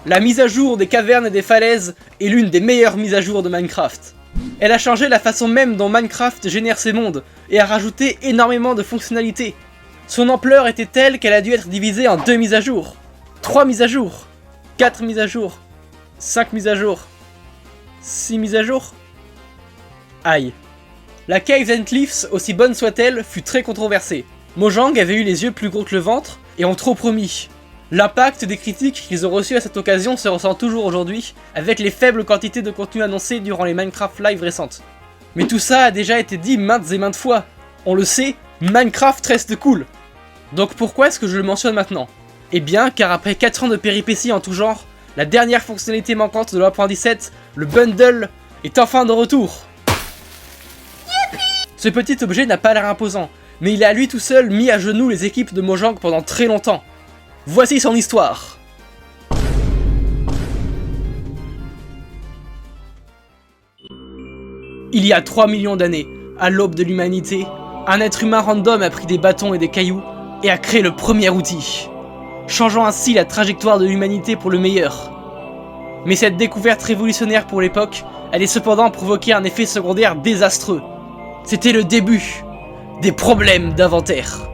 La mise à jour des cavernes et des falaises est l'une des meilleures mises à jour de Minecraft. Elle a changé la façon même dont Minecraft génère ses mondes et a rajouté énormément de fonctionnalités. Son ampleur était telle qu'elle a dû être divisée en 2 mises à jour, 3 mises à jour, 4 mises à jour, 5 mises à jour, 6 mises à jour. Aïe. La Caves and Cliffs, aussi bonne soit-elle, fut très controversée. Mojang avait eu les yeux plus gros que le ventre et ont trop promis. L'impact des critiques qu'ils ont reçues à cette occasion se ressent toujours aujourd'hui, avec les faibles quantités de contenu annoncées durant les Minecraft Live récentes. Mais tout ça a déjà été dit maintes et maintes fois. On le sait, Minecraft reste cool. Donc pourquoi est-ce que je le mentionne maintenant? Eh bien, car après 4 ans de péripéties en tout genre, la dernière fonctionnalité manquante de l'1.17, le bundle, est enfin de retour. Ce petit objet n'a pas l'air imposant, mais il a à lui tout seul mis à genoux les équipes de Mojang pendant très longtemps. Voici son histoire. Il y a 3 millions d'années, à l'aube de l'humanité, un être humain random a pris des bâtons et des cailloux et a créé le premier outil, changeant ainsi la trajectoire de l'humanité pour le meilleur. Mais cette découverte révolutionnaire pour l'époque allait cependant provoquer un effet secondaire désastreux. C'était le début des problèmes d'inventaire.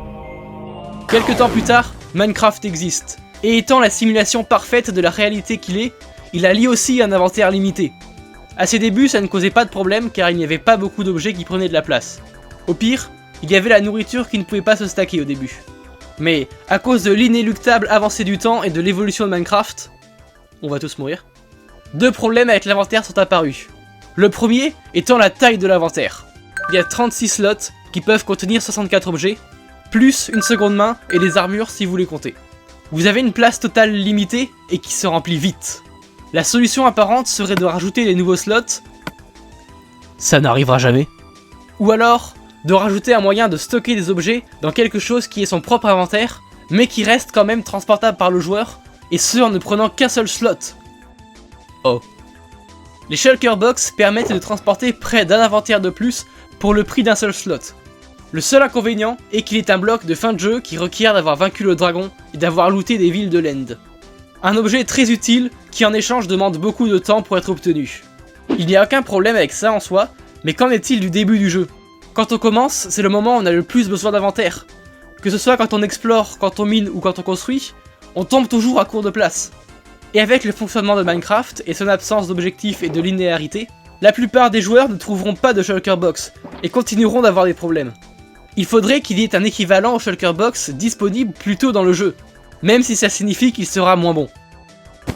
Quelque temps plus tard, Minecraft existe, et étant la simulation parfaite de la réalité qu'il est, il a lui aussi un inventaire limité. À ses débuts, ça ne causait pas de problème car il n'y avait pas beaucoup d'objets qui prenaient de la place. Au pire, il y avait la nourriture qui ne pouvait pas se stacker au début. Mais, à cause de l'inéluctable avancée du temps et de l'évolution de Minecraft, on va tous mourir, 2 problèmes avec l'inventaire sont apparus. Le premier étant la taille de l'inventaire. Il y a 36 slots qui peuvent contenir 64 objets, plus une seconde main et les armures si vous les comptez. Vous avez une place totale limitée et qui se remplit vite. La solution apparente serait de rajouter des nouveaux slots. Ça n'arrivera jamais. Ou alors, de rajouter un moyen de stocker des objets dans quelque chose qui est son propre inventaire, mais qui reste quand même transportable par le joueur, et ce en ne prenant qu'un seul slot. Oh. Les Shulker Box permettent de transporter près d'un inventaire de plus pour le prix d'un seul slot. Le seul inconvénient est qu'il est un bloc de fin de jeu qui requiert d'avoir vaincu le dragon et d'avoir looté des villes de l'End. Un objet très utile qui en échange demande beaucoup de temps pour être obtenu. Il n'y a aucun problème avec ça en soi, mais qu'en est-il du début du jeu? Quand on commence, c'est le moment où on a le plus besoin d'inventaire. Que ce soit quand on explore, quand on mine ou quand on construit, on tombe toujours à court de place. Et avec le fonctionnement de Minecraft et son absence d'objectifs et de linéarité, la plupart des joueurs ne trouveront pas de Shulker Box et continueront d'avoir des problèmes. Il faudrait qu'il y ait un équivalent au Shulker Box disponible plus tôt dans le jeu, même si ça signifie qu'il sera moins bon.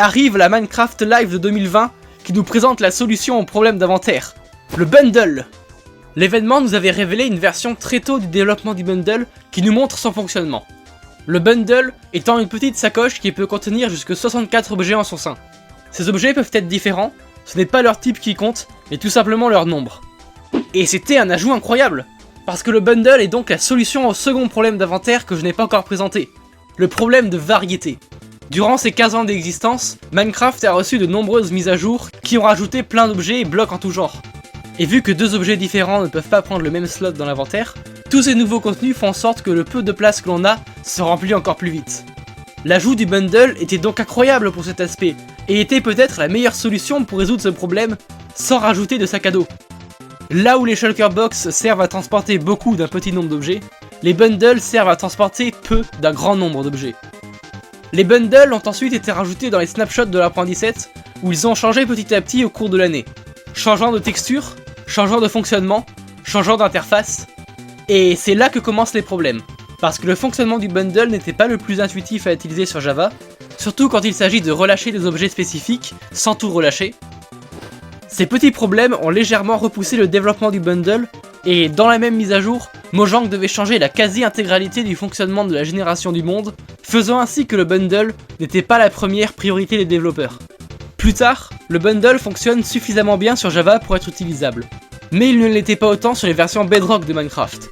Arrive la Minecraft Live de 2020 qui nous présente la solution au problème d'inventaire, le bundle. L'événement nous avait révélé une version très tôt du développement du bundle qui nous montre son fonctionnement. Le bundle étant une petite sacoche qui peut contenir jusque 64 objets en son sein. Ces objets peuvent être différents, ce n'est pas leur type qui compte, mais tout simplement leur nombre. Et c'était un ajout incroyable, parce que le bundle est donc la solution au second problème d'inventaire que je n'ai pas encore présenté, le problème de variété. Durant ses 15 ans d'existence, Minecraft a reçu de nombreuses mises à jour qui ont rajouté plein d'objets et blocs en tout genre. Et vu que 2 objets différents ne peuvent pas prendre le même slot dans l'inventaire, tous ces nouveaux contenus font en sorte que le peu de place que l'on a se remplit encore plus vite. L'ajout du bundle était donc incroyable pour cet aspect, et était peut-être la meilleure solution pour résoudre ce problème sans rajouter de sac à dos. Là où les Shulker Box servent à transporter beaucoup d'un petit nombre d'objets, les bundles servent à transporter peu d'un grand nombre d'objets. Les bundles ont ensuite été rajoutés dans les snapshots de l'1.17 où ils ont changé petit à petit au cours de l'année, changeant de texture, changeant de fonctionnement, changeant d'interface, et c'est là que commencent les problèmes, parce que le fonctionnement du bundle n'était pas le plus intuitif à utiliser sur Java, surtout quand il s'agit de relâcher des objets spécifiques sans tout relâcher. Ces petits problèmes ont légèrement repoussé le développement du bundle, et dans la même mise à jour, Mojang devait changer la quasi-intégralité du fonctionnement de la génération du monde, faisant ainsi que le bundle n'était pas la première priorité des développeurs. Plus tard, le bundle fonctionne suffisamment bien sur Java pour être utilisable, mais il ne l'était pas autant sur les versions Bedrock de Minecraft.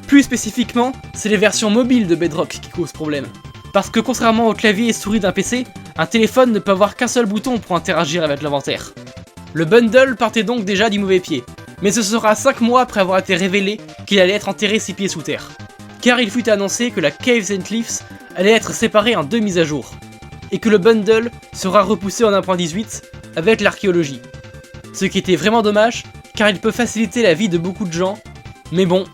Plus spécifiquement, c'est les versions mobiles de Bedrock qui causent problème, parce que contrairement au clavier et souris d'un PC, un téléphone ne peut avoir qu'un seul bouton pour interagir avec l'inventaire. Le bundle partait donc déjà du mauvais pied, mais ce sera 5 mois après avoir été révélé qu'il allait être enterré 6 pieds sous terre, car il fut annoncé que la Caves and Cliffs allait être séparée en 2 mises à jour. et que le bundle sera repoussé en 1.18 avec l'archéologie. Ce qui était vraiment dommage, car il peut faciliter la vie de beaucoup de gens, mais bon,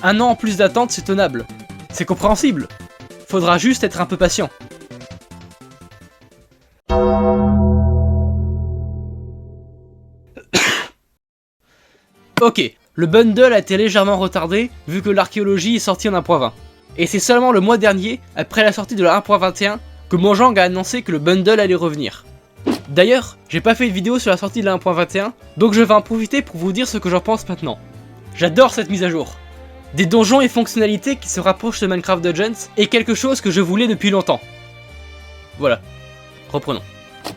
un an en plus d'attente c'est tenable, c'est compréhensible, faudra juste être un peu patient. Ok, le bundle a été légèrement retardé vu que l'archéologie est sortie en 1.20. Et c'est seulement le mois dernier, après la sortie de la 1.21, que Mojang a annoncé que le bundle allait revenir. D'ailleurs, j'ai pas fait de vidéo sur la sortie de la 1.21, donc je vais en profiter pour vous dire ce que j'en pense maintenant. J'adore cette mise à jour. Des donjons et fonctionnalités qui se rapprochent de Minecraft Dungeons est quelque chose que je voulais depuis longtemps. Voilà, reprenons.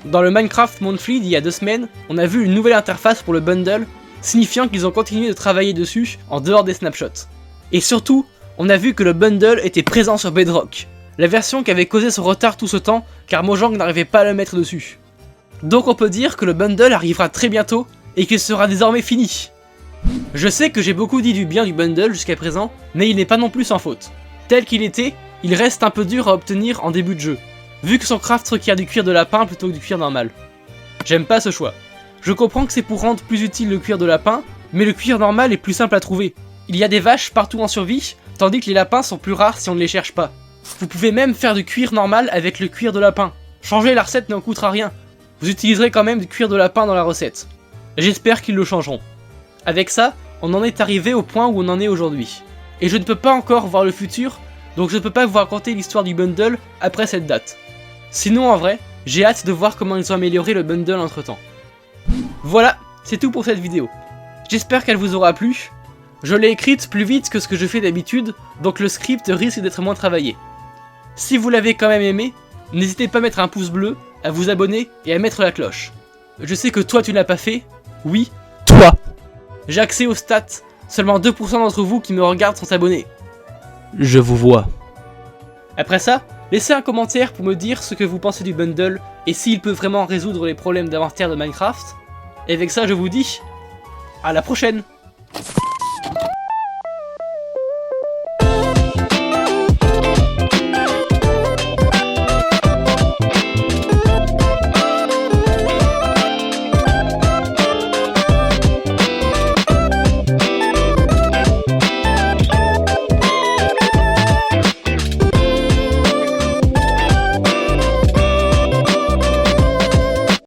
Dans le Minecraft Monthly d'il y a 2 semaines, on a vu une nouvelle interface pour le bundle, signifiant qu'ils ont continué de travailler dessus en dehors des snapshots. Et surtout, on a vu que le bundle était présent sur Bedrock, la version qui avait causé son retard tout ce temps car Mojang n'arrivait pas à le mettre dessus. Donc on peut dire que le bundle arrivera très bientôt et qu'il sera désormais fini. Je sais que j'ai beaucoup dit du bien du bundle jusqu'à présent, mais il n'est pas non plus sans faute. Tel qu'il était, il reste un peu dur à obtenir en début de jeu, vu que son craft requiert du cuir de lapin plutôt que du cuir normal. J'aime pas ce choix. Je comprends que c'est pour rendre plus utile le cuir de lapin, mais le cuir normal est plus simple à trouver. Il y a des vaches partout en survie, tandis que les lapins sont plus rares si on ne les cherche pas. Vous pouvez même faire du cuir normal avec le cuir de lapin. Changer la recette n'en coûtera rien. Vous utiliserez quand même du cuir de lapin dans la recette. J'espère qu'ils le changeront. Avec ça, on en est arrivé au point où on en est aujourd'hui. Et je ne peux pas encore voir le futur, donc je ne peux pas vous raconter l'histoire du bundle après cette date. Sinon en vrai, j'ai hâte de voir comment ils ont amélioré le bundle entre temps. Voilà, c'est tout pour cette vidéo. J'espère qu'elle vous aura plu. Je l'ai écrite plus vite que ce que je fais d'habitude, donc le script risque d'être moins travaillé. Si vous l'avez quand même aimé, n'hésitez pas à mettre un pouce bleu, à vous abonner et à mettre la cloche. Je sais que toi tu l'as pas fait, oui, toi. J'ai accès aux stats, seulement 2% d'entre vous qui me regardent sont abonnés. Je vous vois. Après ça, laissez un commentaire pour me dire ce que vous pensez du bundle et s'il peut vraiment résoudre les problèmes d'inventaire de Minecraft. Et avec ça je vous dis, à la prochaine!